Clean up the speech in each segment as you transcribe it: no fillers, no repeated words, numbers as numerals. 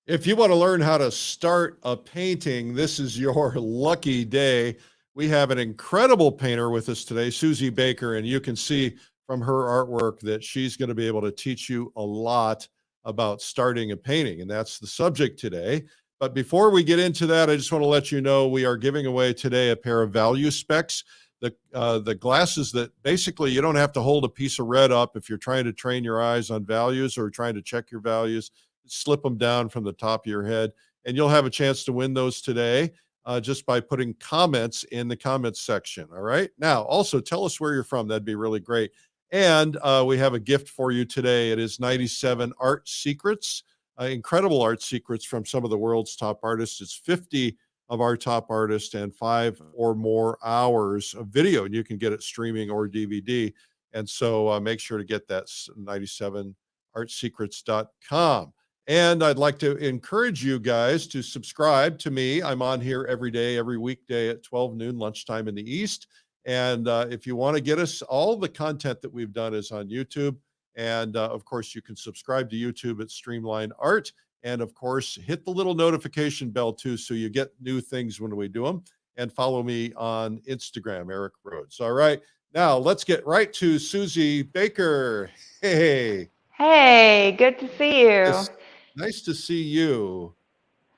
If you want to learn how to start a painting, this is your lucky day. We have an incredible painter with us today, Suzie Baker, and you can see from her artwork that she's going to be able to teach you a lot about starting a painting, and that's the subject today. But before we get into that, I just want to let you know we are giving away today a pair of value specs, the glasses that basically you don't have to hold a piece of red up if you're trying to train your eyes on values or trying to check your values. Slip them down from the top of your head, and you'll have a chance to win those today just by putting comments in the comments section. All right. Now, also tell us where you're from. That'd be really great. And we have a gift for you today. It is 97 art secrets, incredible art secrets from some of the world's top artists. It's 50 of our top artists and 5 or more hours of video, and you can get it streaming or DVD. And so make sure to get that 97artsecrets.com. And I'd like to encourage you guys to subscribe to me. I'm on here every day, every weekday at 12 noon, lunchtime in the East. And if you want to get us, all the content that we've done is on YouTube. And of course, you can subscribe to YouTube at Streamline Art. And of course, hit the little notification bell too, so you get new things when we do them. And follow me on Instagram, Eric Rhodes. All right. Now let's get right to Suzie Baker. Hey. Hey, good to see you. Nice to see you.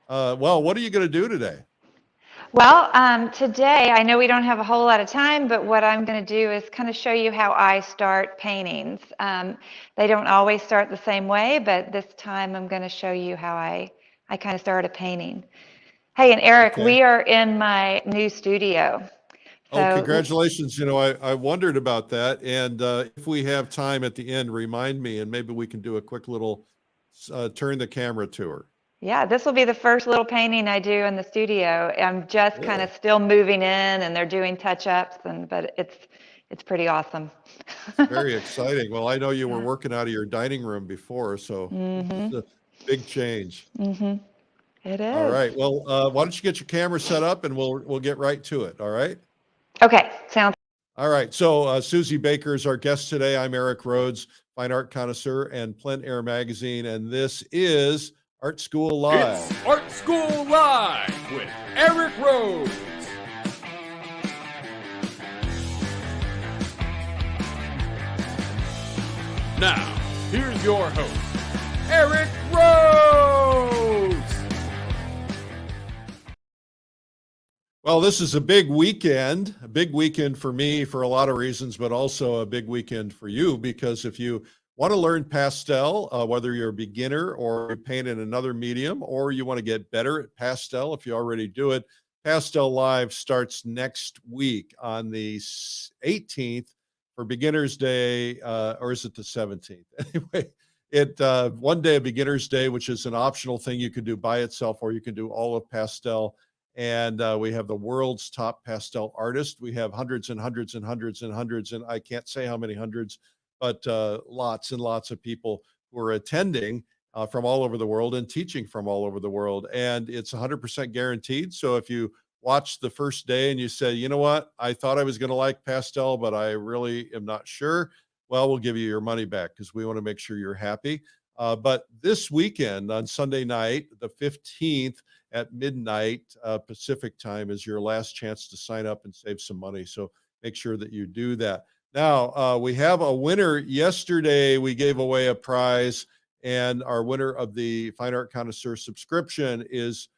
Well, what are you going to do today? Well, today, I know we don't have a whole lot of time, but what I'm going to do is kind of show you how I start paintings. They don't always start the same way, but this time I'm going to show you how I kind of start a painting. Hey, and Eric, Okay. we are in my new studio. Oh, congratulations. You know, I wondered about that. And if we have time at the end, remind me, and maybe we can do a quick little turn the camera tour. Yeah, this will be the first little painting I do in the studio. I'm just kind of still moving in, and they're doing touch-ups, but it's pretty awesome. Very exciting. Well, I know you were working out of your dining room before, so it's a big change. It is. All right. Well, why don't you get your camera set up, and we'll get right to it. All right. Okay. Sounds. All right. So Suzie Baker is our guest today. I'm Eric Rhodes, fine art connoisseur and Plein magazine, and this is Art School Live. It's Art School Live with Eric Rhodes. Now, here's your host, Eric Rhodes. Well, this is a big weekend for me for a lot of reasons, but also a big weekend for you, because if you want to learn pastel, whether you're a beginner or you paint in another medium, or you want to get better at pastel if you already do it, Pastel Live starts next week on the 18th for Beginner's Day, or is it the 17th? Anyway, one day of Beginner's Day, which is an optional thing you can do by itself, or you can do all of pastel. And we have the world's top pastel artist. We have hundreds and hundreds and hundreds and hundreds, and I can't say how many hundreds, but lots and lots of people who are attending from all over the world and teaching from all over the world. And it's 100% guaranteed. So if you watch the first day and you say, you know what, I thought I was going to like pastel, but I really am not sure, well, we'll give you your money back because we want to make sure you're happy. But this weekend on Sunday night, the 15th at midnight Pacific time is your last chance to sign up and save some money. So make sure that you do that. Now, we have a winner. Yesterday, we gave away a prize, and our winner of the Fine Art Connoisseur subscription is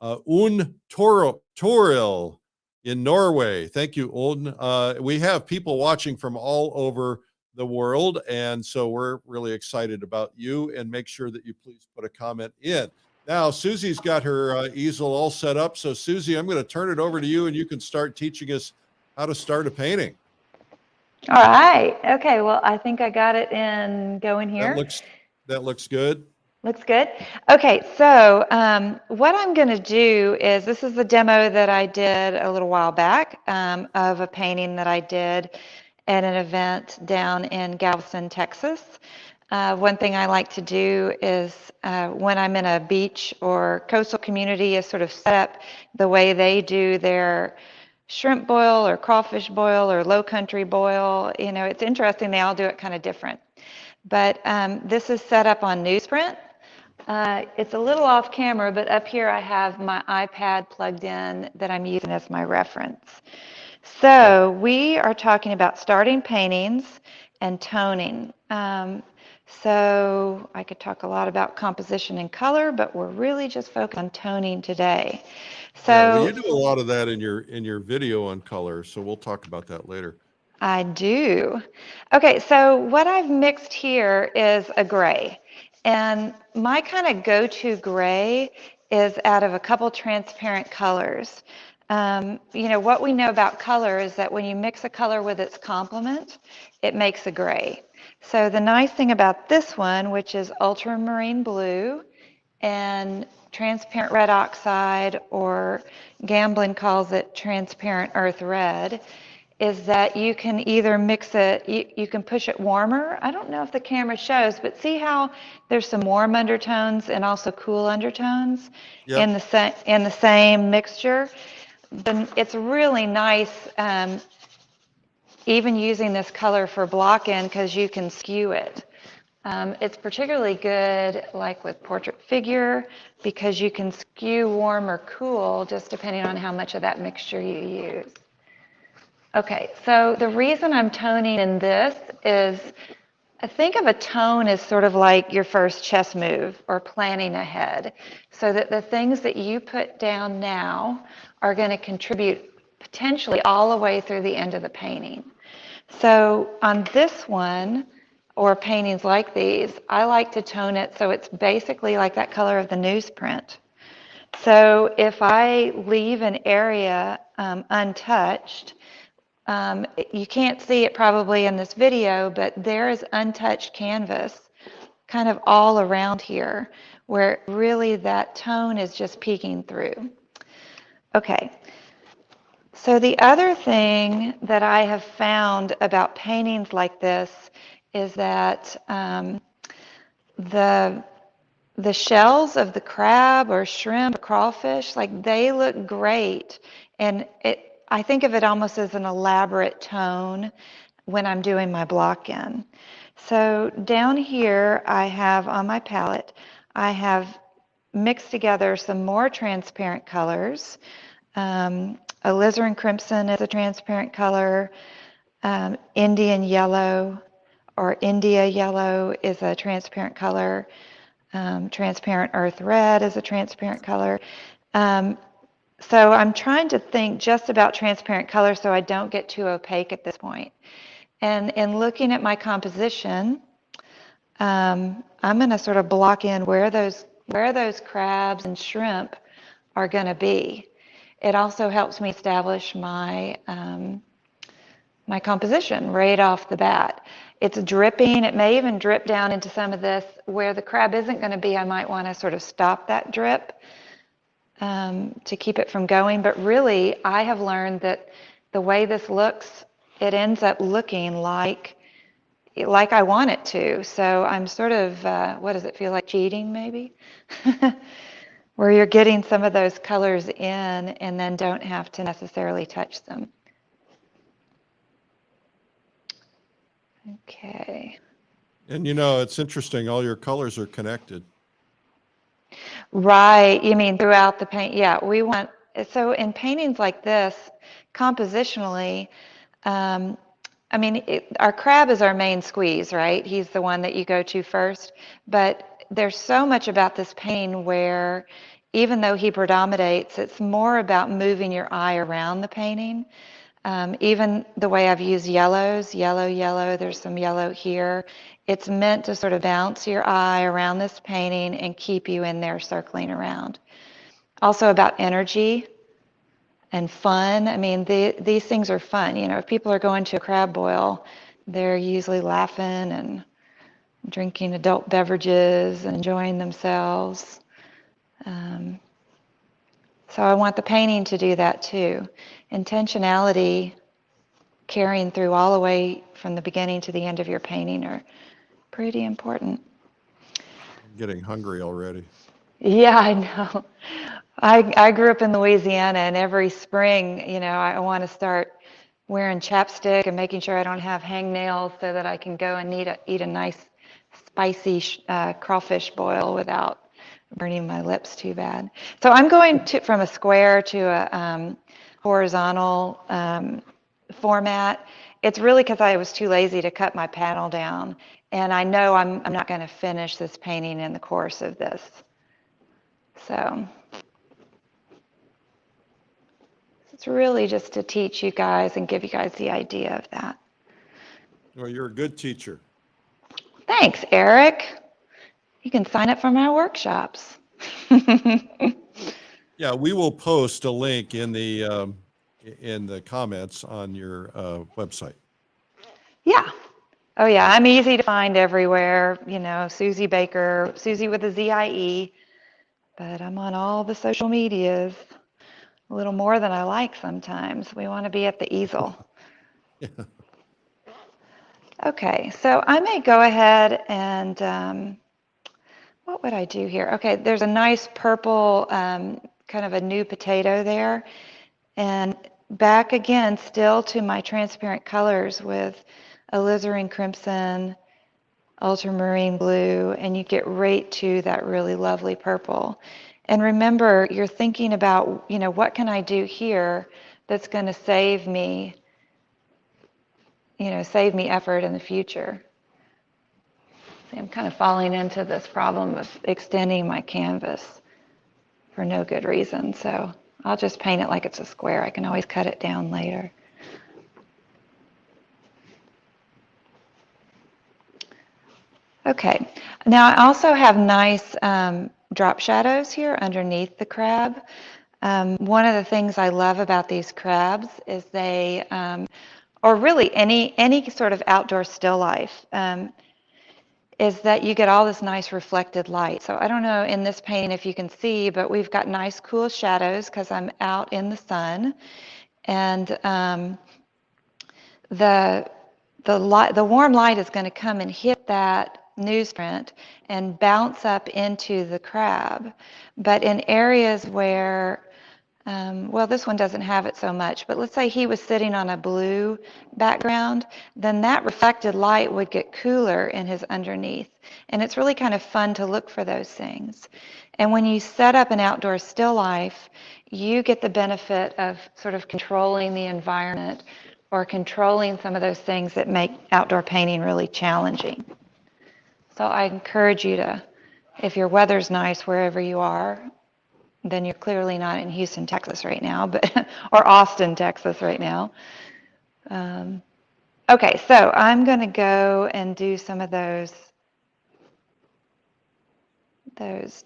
Un Toril in Norway. Thank you, Un. We have people watching from all over the world, and so we're really excited about you, and make sure that you please put a comment in. Now, Susie's got her easel all set up. So, Suzie, I'm going to turn it over to you, and you can start teaching us how to start a painting. All right. Okay. Well, I think I got it going here. That looks good. Looks good. Okay. So what I'm going to do is, this is the demo that I did a little while back of a painting that I did at an event down in Galveston, Texas. One thing I like to do is when I'm in a beach or coastal community is sort of set up the way they do their shrimp boil or crawfish boil or low country boil. You know, it's interesting. They all do it kind of different. But this is set up on newsprint. It's a little off camera, but up here I have my iPad plugged in that I'm using as my reference. So we are talking about starting paintings and toning. So I could talk a lot about composition and color, but we're really just focused on toning today. So Yeah, well, you do a lot of that in your video on color, so we'll talk about that later. I do. Okay, so what I've mixed here is a gray. And my kind of go-to gray is out of a couple transparent colors. What we know about color is that when you mix a color with its complement, it makes a gray. So the nice thing about this one, which is ultramarine blue and transparent red oxide, or Gamblin calls it transparent earth red, is that you can either mix it, you can push it warmer. I don't know if the camera shows, but see how there's some warm undertones and also cool undertones in the same mixture. Then it's really nice, even using this color for block-in, because you can skew it. It's particularly good like with portrait figure, because you can skew warm or cool just depending on how much of that mixture you use. Okay, so the reason I'm toning in this is, I think of a tone as sort of like your first chess move or planning ahead, so that the things that you put down now are going to contribute potentially all the way through the end of the painting. So on this one, or paintings like these, I like to tone it so it's basically like that color of the newsprint. So if I leave an area untouched, you can't see it probably in this video, but there is untouched canvas kind of all around here, where really that tone is just peeking through. Okay, so the other thing that I have found about paintings like this is that the shells of the crab or shrimp or crawfish, like, they look great, and I think of it almost as an elaborate tone when I'm doing my block-in. So down here I have on my palette, I have mixed together some more transparent colors. Alizarin crimson is a transparent color. Indian yellow or India yellow is a transparent color. Transparent earth red is a transparent color. So I'm trying to think just about transparent color so I don't get too opaque at this point. And in looking at my composition, I'm going to sort of block in where those crabs and shrimp are going to be. It also helps me establish my my composition right off the bat. It's dripping. It may even drip down into some of this. Where the crab isn't going to be, I might want to sort of stop that drip to keep it from going. But really, I have learned that the way this looks, it ends up looking like I want it to. So I'm sort of, what does it feel like, cheating maybe? Where you're getting some of those colors in and then don't have to necessarily touch them. Okay. And it's interesting, all your colors are connected. Right, you mean throughout the paint? Yeah, so in paintings like this, compositionally, I mean, our crab is our main squeeze, right? He's the one that you go to first, but there's so much about this painting where even though he predominates, it's more about moving your eye around the painting. Even the way I've used yellows, yellow, there's some yellow here. It's meant to sort of bounce your eye around this painting and keep you in there circling around. Also about energy and fun. I mean, these things are fun. If people are going to a crab boil, they're usually laughing and drinking adult beverages and enjoying themselves. So I want the painting to do that too. Intentionality carrying through all the way from the beginning to the end of your painting are pretty important. I'm getting hungry already. Yeah, I know. I grew up in Louisiana, and every spring, I want to start wearing chapstick and making sure I don't have hangnails so that I can go and eat a nice spicy crawfish boil without burning my lips too bad. So I'm going to from a square to a horizontal format. It's really because I was too lazy to cut my panel down, and I know I'm not going to finish this painting in the course of this. So it's really just to teach you guys and give you guys the idea of that. Well, you're a good teacher. Thanks, Eric. You can sign up for my workshops. Yeah, we will post a link in the comments on your website. Yeah. Oh, yeah. I'm easy to find everywhere. You know, Suzie Baker, Suzie with a Z-I-E. But I'm on all the social medias. A little more than I like sometimes. We want to be at the easel. Yeah. Okay, so I may go ahead and what would I do here? Okay, there's a nice purple, kind of a new potato there. And back again, still to my transparent colors with alizarin crimson, ultramarine blue, and you get right to that really lovely purple. And remember, you're thinking about, you know, what can I do here that's going to save me, you know, save me effort in the future. See, I'm kind of falling into this problem of extending my canvas for no good reason. So I'll just paint it like it's a square. I can always cut it down later. Okay, now I also have nice drop shadows here underneath the crab. One of the things I love about these crabs is they, or really any sort of outdoor still life, is that you get all this nice reflected light. So I don't know in this painting if you can see, but we've got nice cool shadows because I'm out in the sun. And the warm light is going to come and hit that newsprint and bounce up into the crab. But in areas where, well, this one doesn't have it so much, but let's say he was sitting on a blue background, then that reflected light would get cooler in his underneath. And it's really kind of fun to look for those things. And when you set up an outdoor still life, you get the benefit of sort of controlling the environment or controlling some of those things that make outdoor painting really challenging. So I encourage you to, if your weather's nice wherever you are, then you're clearly not in Houston, Texas right now, but or Austin, Texas right now. Okay, so I'm going to go and do some of those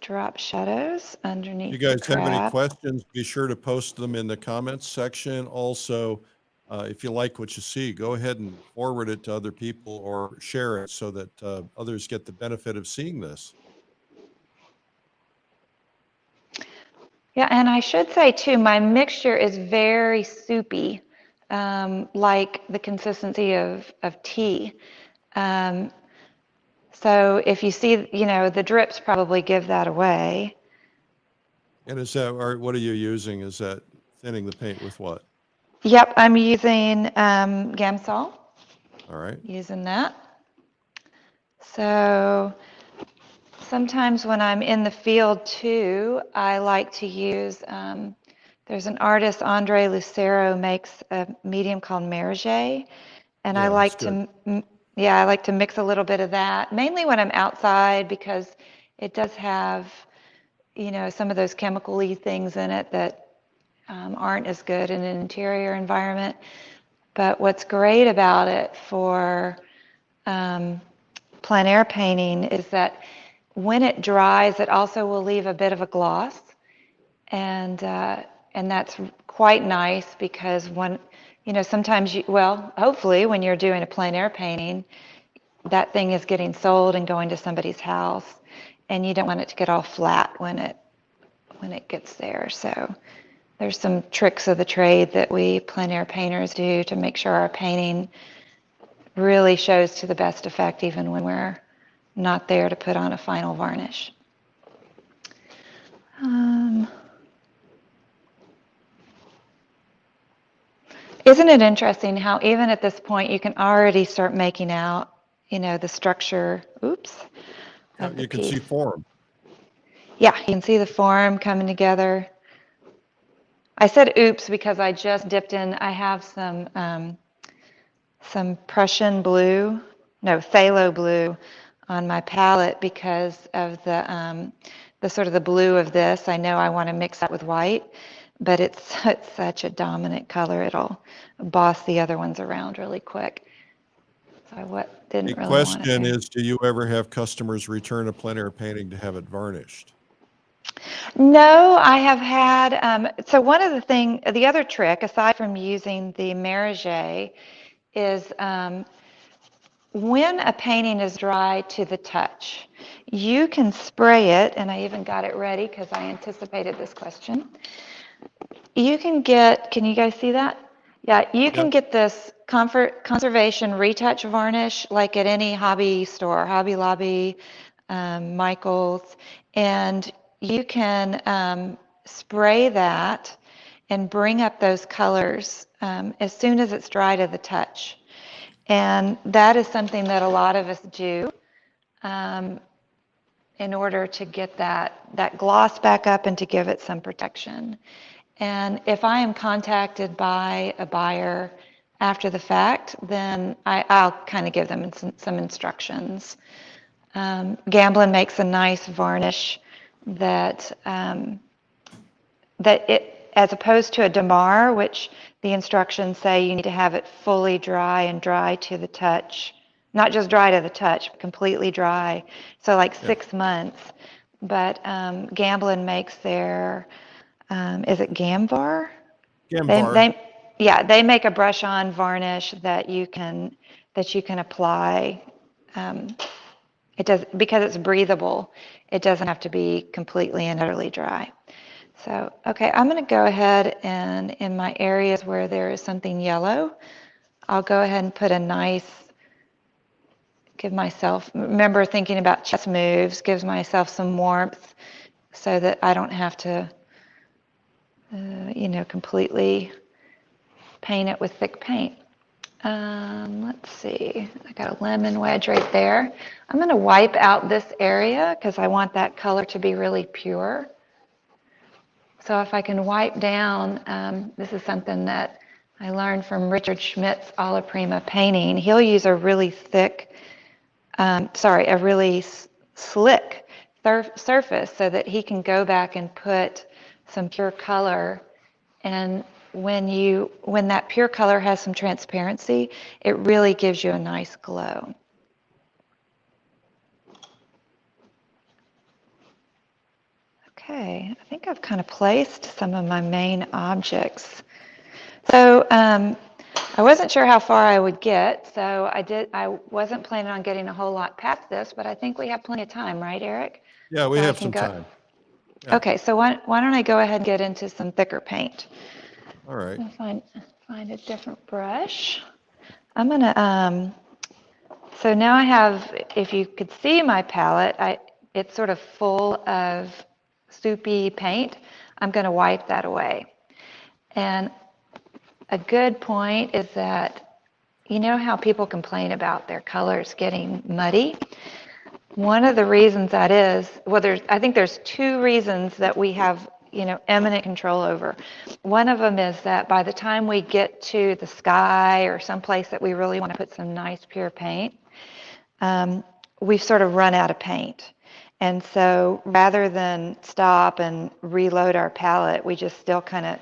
drop shadows underneath You guys the crab. have any questions, be sure to post them in the comments section. Also, if you like what you see, go ahead and forward it to other people or share it so that others get the benefit of seeing this. Yeah, and I should say too, my mixture is very soupy, like the consistency of tea. So if you see, you know, the drips probably give that away. And is that, or what are you using? Is that thinning the paint with what? Yep, I'm using Gamsol, All right. using that. So sometimes when I'm in the field too, I like to use, there's an artist, Andre Lucero, makes a medium called Merge, and I Yeah, like that's good. to, yeah, I like to mix a little bit of that, mainly when I'm outside because it does have, you know, some of those chemical-y things in it that aren't as good in an interior environment. But what's great about it for plein air painting is that when it dries, it also will leave a bit of a gloss, and that's quite nice because when, you know, sometimes you, well, hopefully when you're doing a plein air painting, that thing is getting sold and going to somebody's house, and you don't want it to get all flat when it gets there. So there's some tricks of the trade that we plein air painters do to make sure our painting really shows to the best effect even when we're not there to put on a final varnish. Isn't it interesting how even at this point you can already start making out, you know, the structure, oops, Yeah, of the you can piece. see form. Yeah, you can see the form coming together. I said oops because I just dipped in. I have some Prussian blue, no, phthalo blue on my palette because of the sort of the blue of this. I know I want to mix that with white, but it's such a dominant color. It'll boss the other ones around really quick. So I didn't The really want it question there. is, do you ever have customers return a plein air painting to have it varnished? No, I have had, so one of the other trick, aside from using the Marager, is when a painting is dry to the touch, you can spray it, and I even got it ready because I anticipated this question. You can you guys see that? Yeah, you can Yep. get this conservation retouch varnish like at any hobby store, Hobby Lobby, Michael's, and you can spray that and bring up those colors as soon as it's dry to the touch. And that is something that a lot of us do in order to get that gloss back up and to give it some protection. And if I am contacted by a buyer after the fact, then I'll kind of give them some instructions. Gamblin makes a nice varnish that as opposed to a Damar, which the instructions say you need to have it fully dry and dry to the touch, not just dry to the touch, but completely dry. So like 6 months. But Gamblin makes their, is it Gamvar? Gamvar. They make a brush-on varnish that you can apply. It does, because it's breathable. It doesn't have to be completely and utterly dry. So, okay, I'm going to go ahead and in my areas where there is something yellow, I'll go ahead and put give myself, remember thinking about chest moves, gives myself some warmth so that I don't have to, completely paint it with thick paint. Let's see, I got a lemon wedge right there. I'm going to wipe out this area because I want that color to be really pure. So if I can wipe down, this is something that I learned from Richard Schmidt's Alla Prima painting. He'll use a really a really slick surface so that he can go back and put some pure color. And when that pure color has some transparency, it really gives you a nice glow. Okay, I think I've kind of placed some of my main objects. So I wasn't sure how far I would get, so I wasn't planning on getting a whole lot past this, but I think we have plenty of time, right, Eric? Yeah, we So have some time. Yeah. Okay, so why don't I go ahead and get into some thicker paint? All right. Find a different brush. I'm gonna, so now I have, if you could see my palette, it's sort of full of soupy paint. I'm gonna wipe that away. And a good point is that, you know how people complain about their colors getting muddy? One of the reasons that is, I think there's 2 reasons that we have, eminent control over. One of them is that by the time we get to the sky or someplace that we really want to put some nice pure paint, we've sort of run out of paint. And so rather than stop and reload our palette, we just still kind of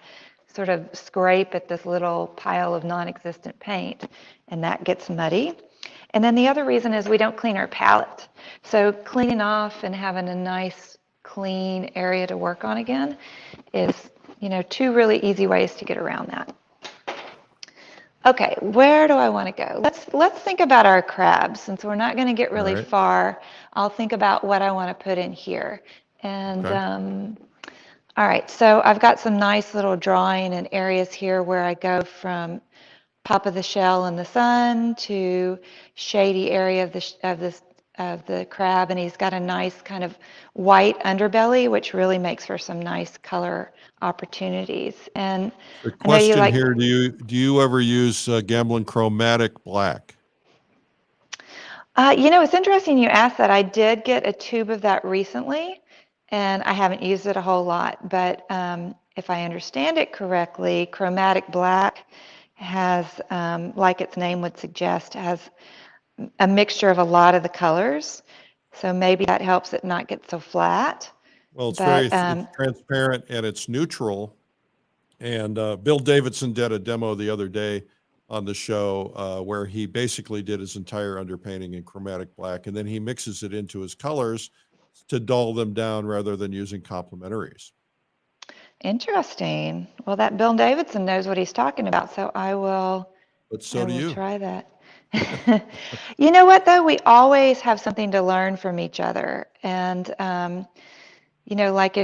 sort of scrape at this little pile of non-existent paint, and that gets muddy. And then the other reason is we don't clean our palette. So cleaning off and having a nice clean area to work on again is, 2 really easy ways to get around that. Okay, where do I want to go? Let's think about our crabs. Since we're not going to get really far, I'll think about what I want to put in here. And all right, so I've got some nice little drawing and areas here where I go from top of the shell in the sun to shady area of the crab, and he's got a nice kind of white underbelly, which really makes for some nice color opportunities. And The I know you question like. here: do you ever use Gamblin chromatic black? It's interesting you asked that. I did get a tube of that recently, and I haven't used it a whole lot, but if I understand it correctly, chromatic black has, like its name would suggest, has a mixture of a lot of the colors. So maybe that helps it not get so flat. Well, it's But it's transparent and it's neutral. And Bill Davidson did a demo the other day on the show where he basically did his entire underpainting in chromatic black, and then he mixes it into his colors to dull them down rather than using complementaries. interesting. Well, that Bill Davidson knows what he's talking about, so I will But so do you. try that. You know what, though? We always have something to learn from each other. And, like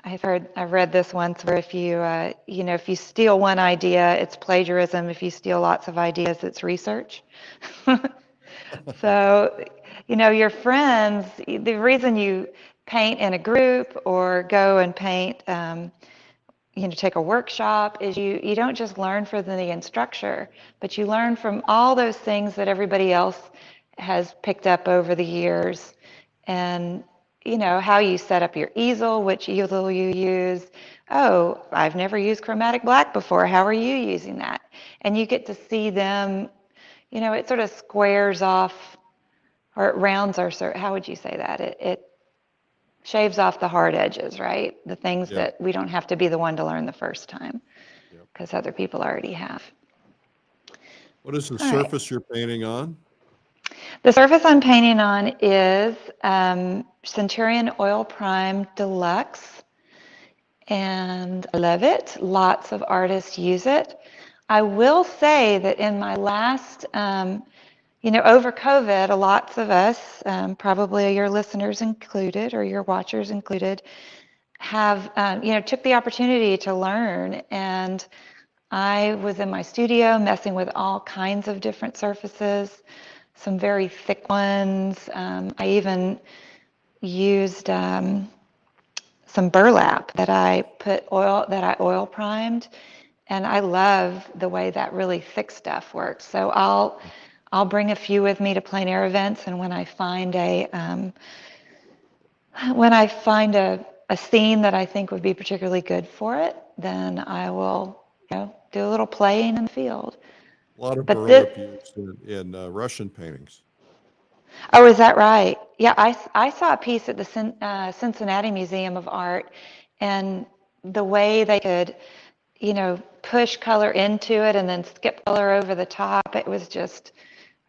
I've read this once where if if you steal one idea, it's plagiarism. If you steal lots of ideas, it's research. So, your friends, the reason you paint in a group or go and paint, take a workshop is you don't just learn from the instructor, but you learn from all those things that everybody else has picked up over the years. And how you set up your easel, which easel you use. Oh, I've never used chromatic black before. How are you using that? And you get to see them, it sort of squares off, or it rounds our, how would you say that? It shaves off the hard edges, right? The things Yep. that we don't have to be the one to learn the first time, Yep. because other people already have. What is the All right. surface you're painting on? The surface I'm painting on is Centurion Oil Prime Deluxe, and I love it. Lots of artists use it. I will say that in my last, over COVID, lots of us, probably your listeners included or your watchers included, have, took the opportunity to learn. And I was in my studio messing with all kinds of different surfaces, some very thick ones. I even used some burlap that I oil primed, and I love the way that really thick stuff works. So I'll bring a few with me to plein air events, and when I find a scene that I think would be particularly good for it, then I will do a little playing in the field. A lot of But burlap used in Russian paintings. Oh, is that right? Yeah, I saw a piece at the Cincinnati Museum of Art, and the way they could, push color into it and then skip color over the top, it was just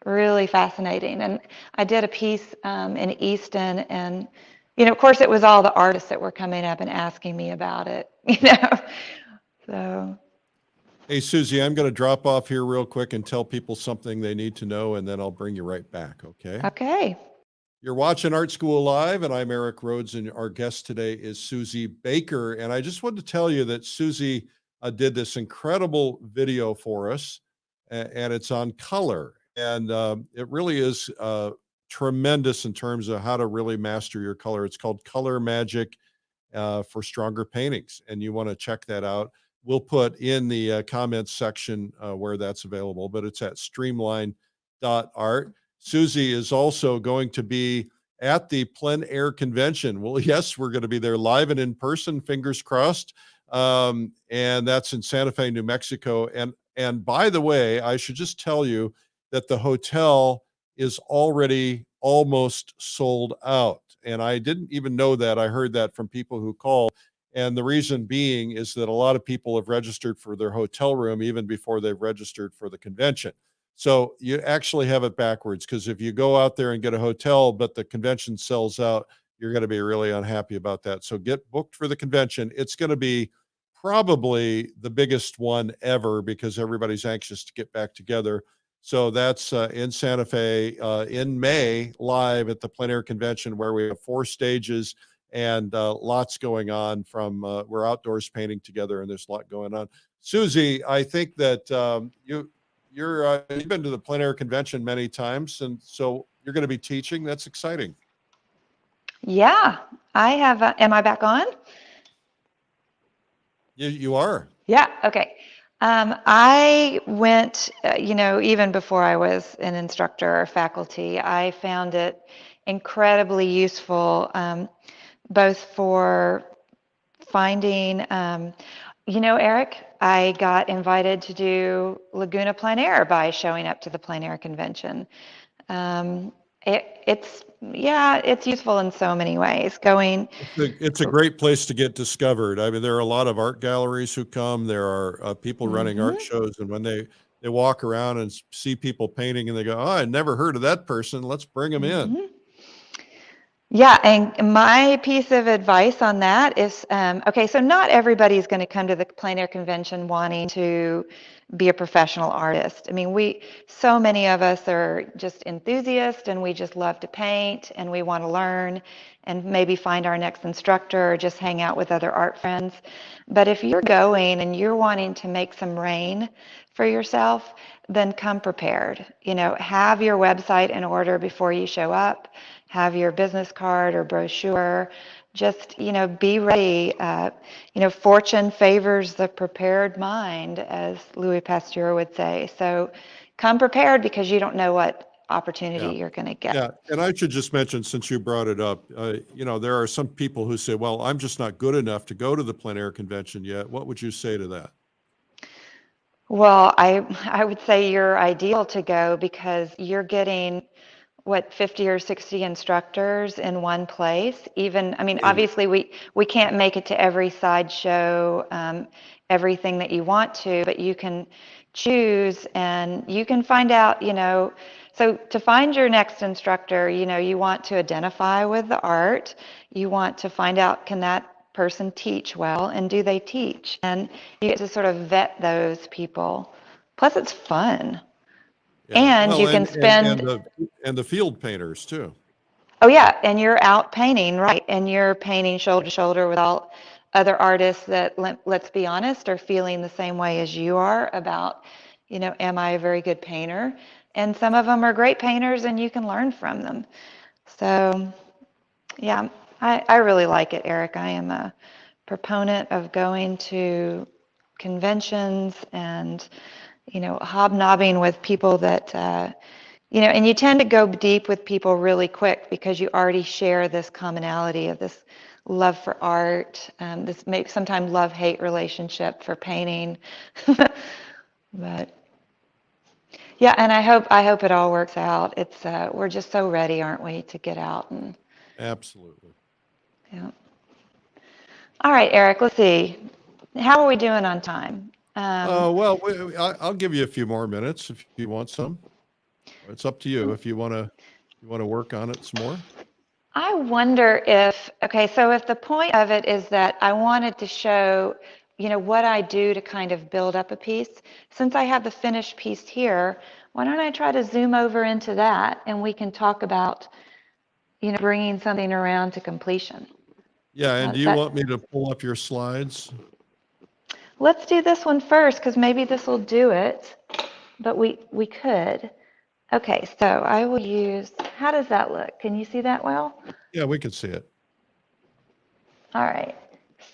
really fascinating. And I did a piece in Easton, and, of course, it was all the artists that were coming up and asking me about it, So. Hey, Suzie, I'm going to drop off here real quick and tell people something they need to know, and then I'll bring you right back, okay? Okay. You're watching Art School Live, and I'm Eric Rhodes, and our guest today is Suzie Baker. And I just wanted to tell you that Suzie did this incredible video for us, and it's on color. And it really is tremendous in terms of how to really master your color. It's called Color Magic for Stronger Paintings, and you want to check that out. We'll put in the comments section where that's available, but it's at streamline.art. Suzie is also going to be at the Plein Air Convention. Well, yes, we're going to be there live and in person, fingers crossed. And that's in Santa Fe, New Mexico. And by the way, I should just tell you that the hotel is already almost sold out. And I didn't even know that. I heard that from people who call. And the reason being is that a lot of people have registered for their hotel room even before they've registered for the convention. So you actually have it backwards, because if you go out there and get a hotel, but the convention sells out, you're going to be really unhappy about that. So get booked for the convention. It's going to be probably the biggest one ever because everybody's anxious to get back together. So that's in Santa Fe in May, live at the Plein Air Convention, where we have 4 stages and lots going on. From we're outdoors painting together, and there's a lot going on. Suzie, I think that you've been to the Plein Air Convention many times, and so you're going to be teaching. That's exciting. Yeah, I have. Am I back on? You are. Yeah. Okay. I went, even before I was an instructor or faculty, I found it incredibly useful, both for finding, Eric, I got invited to do Laguna Plein Air by showing up to the Plein Air convention. It's useful in so many ways. It's a great place to get discovered. I mean, there are a lot of art galleries who come. There are people running art shows, and when they walk around and see people painting, and they go, "Oh, I never heard of that person. Let's bring them in." Yeah, and my piece of advice on that is, okay, so not everybody's going to come to the Plein Air convention wanting to be a professional artist. I mean, so many of us are just enthusiasts and we just love to paint and we want to learn and maybe find our next instructor or just hang out with other art friends. But if you're going and you're wanting to make some rain for yourself, then come prepared. Have your website in order before you show up. Have your business card or brochure. Just, be ready. Fortune favors the prepared mind, as Louis Pasteur would say. So come prepared because you don't know what opportunity you're going to get. Yeah, and I should just mention, since you brought it up, there are some people who say, well, I'm just not good enough to go to the Plein Air convention yet. What would you say to that? Well, I would say you're ideal to go because you're getting 50 or 60 instructors in one place. Obviously we can't make it to every sideshow, everything that you want to, but you can choose and you can find out, so to find your next instructor, you want to identify with the art. You want to find out, can that person teach well, and do they teach? And you get to sort of vet those people. Plus it's fun. Yeah. And you can spend and the field painters too. Oh yeah, and you're out painting, right? And you're painting shoulder to shoulder with all other artists that, let's be honest, are feeling the same way as you are about, am I a very good painter? And some of them are great painters and you can learn from them. So yeah, I really like it, Eric. I am a proponent of going to conventions and, hobnobbing with people that, and you tend to go deep with people really quick because you already share this commonality of this love for art, this sometimes love-hate relationship for painting. But yeah, and I hope it all works out. It's we're just so ready, aren't we, to get out and. Absolutely. Yeah. All right, Eric. Let's see. How are we doing on time? Well, I'll give you a few more minutes if you want some. It's up to you if you want to work on it some more. I wonder if the point of it is that I wanted to show, what I do to kind of build up a piece. Since I have the finished piece here, why don't I try to zoom over into that and we can talk about, bringing something around to completion. Yeah, and do you want me to pull up your slides? Let's do this one first because maybe this will do it, but we could. Okay, so I will use, how does that look? Can you see that well? Yeah, we can see it. All right,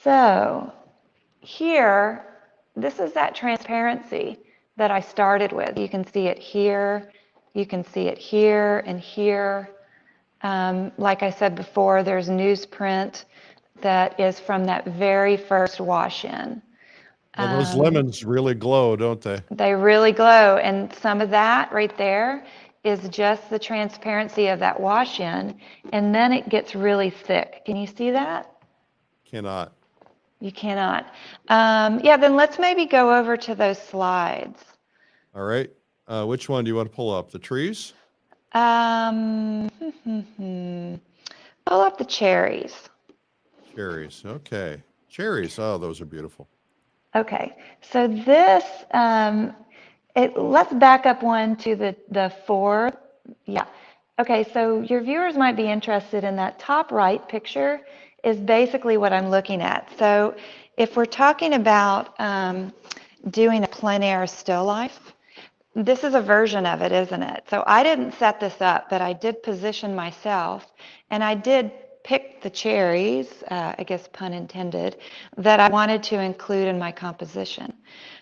so here, this is that transparency that I started with. You can see it here, you can see it here and here. Like I said before, there's newsprint that is from that very first wash-in. Well, those lemons really glow, don't they? They really glow, and some of that right there is just the transparency of that wash-in, and then it gets really thick. Can you see that? Cannot. You cannot. Yeah, then let's maybe go over to those slides. All right. Which one do you want to pull up? The trees? Pull up the cherries. Cherries. Okay. Cherries. Oh, those are beautiful. Okay, so this, let's back up one to the 4. Yeah. Okay, so your viewers might be interested in that top right picture is basically what I'm looking at. So if we're talking about doing a plein air still life, this is a version of it, isn't it? So I didn't set this up, but I did position myself, and I did pick the cherries, I guess pun intended, that I wanted to include in my composition.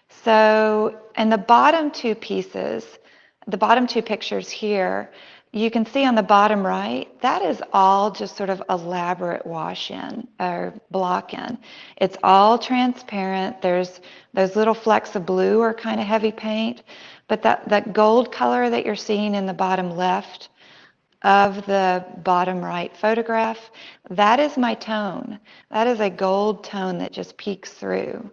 So in the bottom two pieces, the bottom two pictures here, you can see on the bottom right, that is all just sort of elaborate wash-in or block-in. It's all transparent. There's those little flecks of blue are kind of heavy paint, but that gold color that you're seeing in the bottom left of the bottom right photograph, that is my tone. That is a gold tone that just peeks through.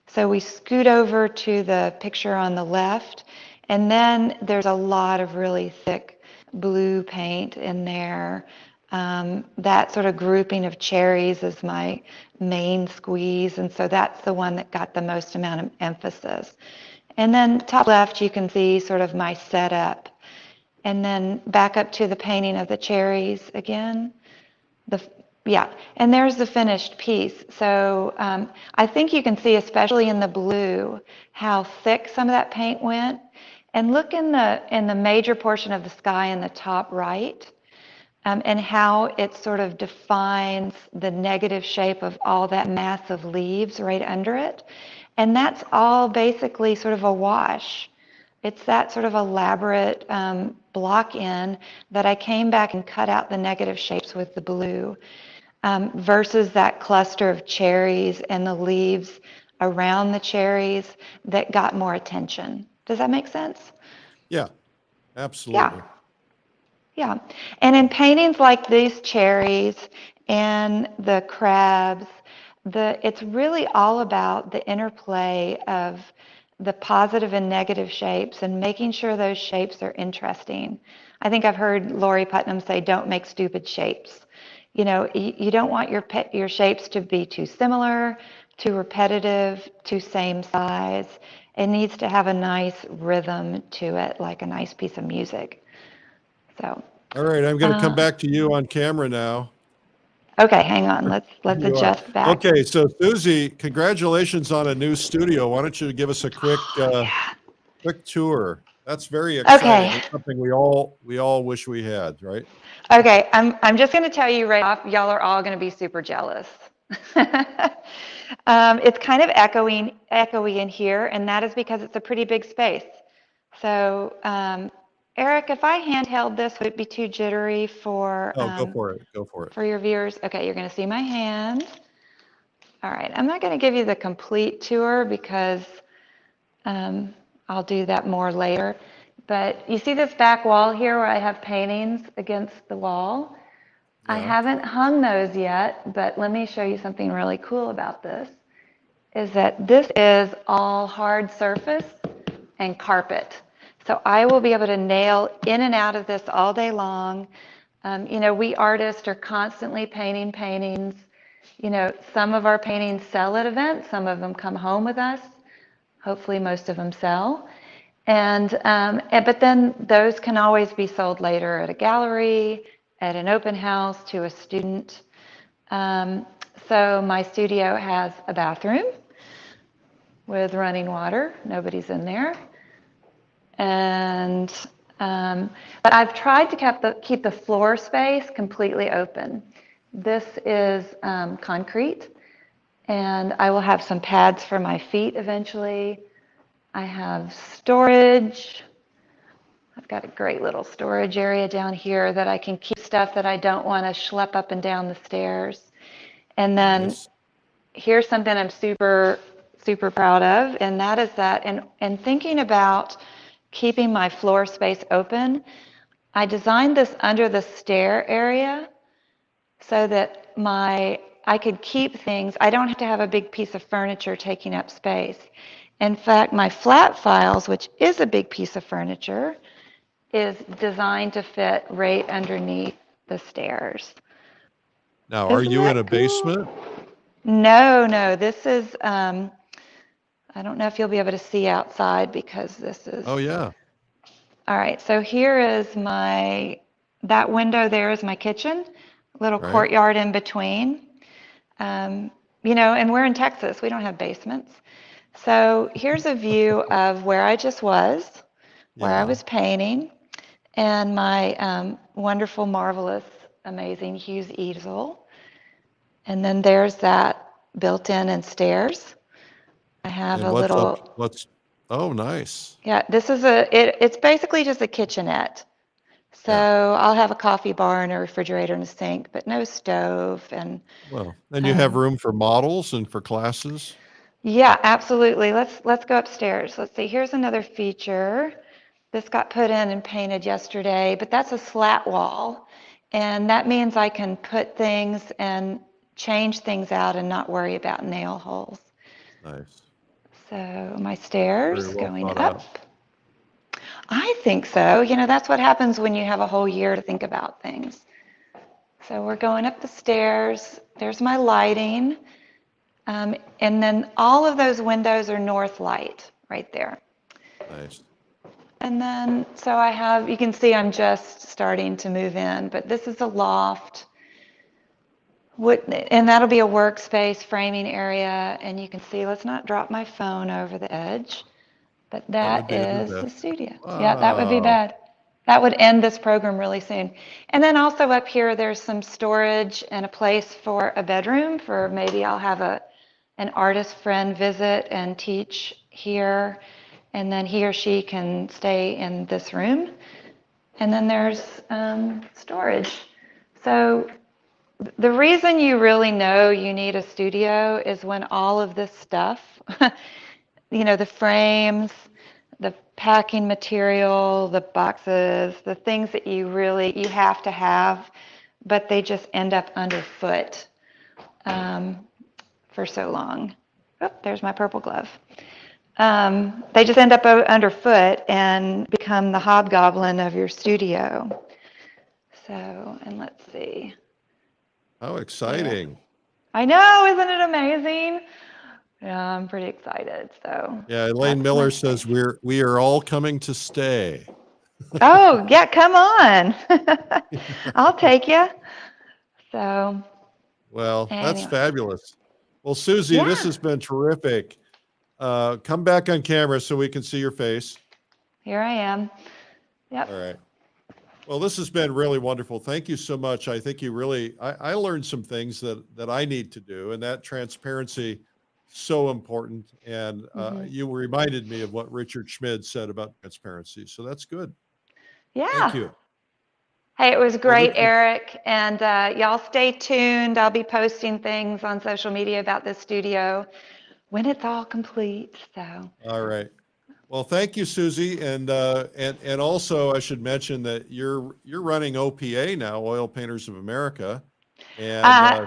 So we scoot over to the picture on the left, and then there's a lot of really thick blue paint in there. That sort of grouping of cherries is my main squeeze, and so that's the one that got the most amount of emphasis. And then top left, you can see sort of my setup. And then back up to the painting of the cherries again. Yeah, and there's the finished piece. So I think you can see, especially in the blue, how thick some of that paint went. And look in the major portion of the sky in the top right, and how it sort of defines the negative shape of all that mass of leaves right under it. And that's all basically sort of a wash. It's that sort of elaborate block in that I came back and cut out the negative shapes with the blue, versus that cluster of cherries and the leaves around the cherries that got more attention. Does that make sense? Yeah, absolutely. Yeah. And in paintings like these cherries and the crabs, it's really all about the interplay of the positive and negative shapes and making sure those shapes are interesting. I think I've heard Lori Putnam say, don't make stupid shapes. You know, you don't want your shapes to be too similar, too repetitive, too same size. It needs to have a nice rhythm to it, like a nice piece of music. So. All right, I'm going to come back to you on camera now. Okay, hang on. Let's adjust back. Okay, so Suzie, congratulations on a new studio. Why don't you give us a quick quick tour? That's very exciting. Okay. It's something we all wish we had, right? Okay, I'm just going to tell you right off, y'all are all going to be super jealous. It's kind of echoey in here, and that is because it's a pretty big space. So, Eric, if I handheld this, would it be too jittery for? Oh, go for it. Go for it. For your viewers. Okay, you're going to see my hand. All right, I'm not going to give you the complete tour because I'll do that more later. But you see this back wall here where I have paintings against the wall? Yeah. I haven't hung those yet, but let me show you something really cool about this, is that this is all hard surface and carpet. So I will be able to nail in and out of this all day long. You know, we artists are constantly painting paintings. You know, some of our paintings sell at events, some of them come home with us. Hopefully most of them sell. But then those can always be sold later at a gallery, at an open house, to a student. So my studio has a bathroom with running water. Nobody's in there. And but I've tried to keep the floor space completely open. This is concrete, and I will have some pads for my feet eventually. I have storage. I've got a great little storage area down here that I can keep stuff that I don't want to schlep up and down the stairs. And then here's something I'm super, super proud of, and that is that, and thinking about keeping my floor space open, I designed this under the stair area so that I could keep things. I don't have to have a big piece of furniture taking up space. In fact, my flat files, which is a big piece of furniture, is designed to fit right underneath the stairs. Now, are you in a basement? No, this is, I don't know if you'll be able to see outside because this is. Oh, yeah. All right, so here is that window there is my kitchen, little courtyard in between. You know, and we're in Texas, we don't have basements. So here's a view of where I just was, where I was painting, and my wonderful, marvelous, amazing Hughes easel. And then there's that built-in and stairs. I have a little. Oh, nice. Yeah, this is it's basically just a kitchenette. So I'll have a coffee bar and a refrigerator and a sink, but no stove. And Well, and you have um, room for models and for classes? yeah, absolutely. Let's go upstairs. Let's see. Here's another feature. This got put in and painted yesterday, but that's a slat wall. And that means I can put things and change things out and not worry about nail holes. Nice. So my Very stairs well going thought out. up. I think so. That's what happens when you have a whole year to think about things. So we're going up the stairs. There's my lighting. And then all of those windows are north light right there. Nice. And then, so you can see I'm just starting to move in, but this is a loft. And that'll be a workspace framing area. And you can see, let's not drop my phone over the edge, but That would that be a is the disaster. studio. Yeah, that would be Wow. bad. That would end this program really soon. And then also up here, there's some storage and a place for a bedroom for maybe I'll have an artist friend visit and teach here. And then he or she can stay in this room. And then there's storage. So the reason you really know you need a studio is when all of this stuff, the frames, the packing material, the boxes, the things that you have to have, but they just end up underfoot for so long. Oh, there's my purple glove. They just end up underfoot and become the hobgoblin of your studio. So, and let's see. How Yeah. exciting. I know, isn't it amazing? Yeah, I'm pretty excited. So Yeah, Elaine that's my Miller space. says we are all coming to stay. Oh, yeah, come on. I'll take you. So, Well, that's anyway, fabulous. Well, Suzie, this yeah, has been terrific. Come back on camera so we can see your face. here I am. All Yep. right. Well, this has been really wonderful. Thank you so much. I think you really, I learned some things that I need to do, and that transparency so important. And hmm you reminded me of what Richard Schmid said about transparency. So that's good. Thank Yeah. you. Hey, it was Well, this great, is Eric. And y'all stay tuned. I'll be posting things on social media about this studio when it's all complete. So, all right. Well, thank you, Suzie, and also I should mention that you're running OPA now, Oil Painters of America, and uh,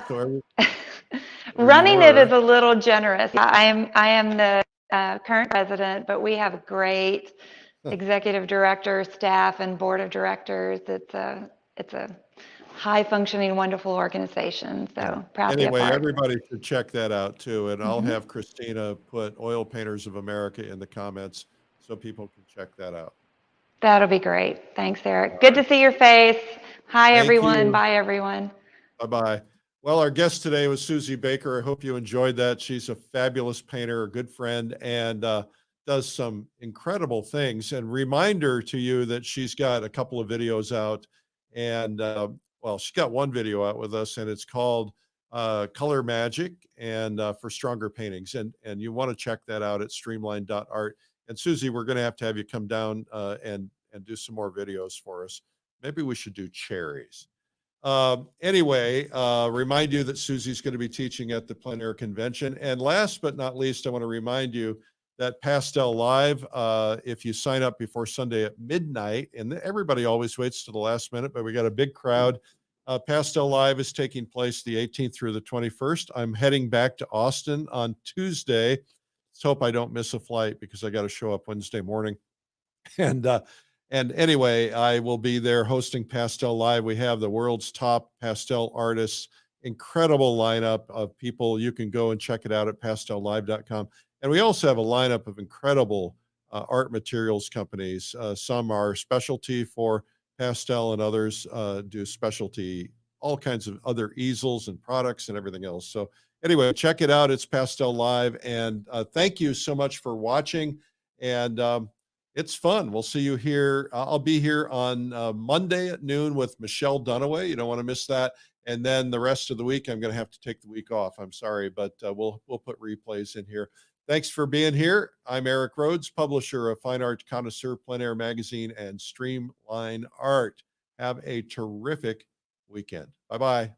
or you running it is were. a little generous. I am the current president, but we have great executive director, staff, and board of directors. It's a high functioning, wonderful organization. Yeah. So proud to be a Anyway, part. everybody should check that out too, and I'll hmm have Christina put Oil Painters of America in the comments so people can check that out. That'll be great. Thanks, Eric. All Good right. to see your face. Hi, Thank everyone. you. Bye, everyone. Bye-bye. Well, our guest today was Suzie Baker. I hope you enjoyed that. She's a fabulous painter, a good friend, and does some incredible things. And reminder to you that she's got a couple of videos out. And well, she's got one video out with us, and it's called Color Magic and for Stronger Paintings. And you want to check that out at streamline.art. And Suzie, we're going to have you come down and do some more videos for us. Maybe we should do cherries. Anyway, remind you that Suzie's going to be teaching at the Plein Air Convention. And last but not least, I want to remind you that Pastel Live, if you sign up before Sunday at midnight, and everybody always waits to the last minute, but we got a big crowd. Pastel Live is taking place the 18th through the 21st. I'm heading back to Austin on Tuesday. Let's hope I don't miss a flight because I got to show up Wednesday morning. And anyway, I will be there hosting Pastel Live. We have the world's top pastel artists, incredible lineup of people. You can go and check it out at pastellive.com. And we also have a lineup of incredible art materials companies. Some are specialty for pastel, and others do specialty, all kinds of other easels and products and everything else. So anyway, check it out. It's Pastel Live. And thank you so much for watching. And it's fun. We'll see you here. I'll be here on Monday at noon with Michelle Dunaway. You don't want to miss that. And then the rest of the week, I'm going to have to take the week off. I'm sorry, but we'll put replays in here. Thanks for being here. I'm Eric Rhodes, publisher of Fine Art Connoisseur, Plein Air Magazine, and Streamline Art. Have a terrific weekend. Bye-bye.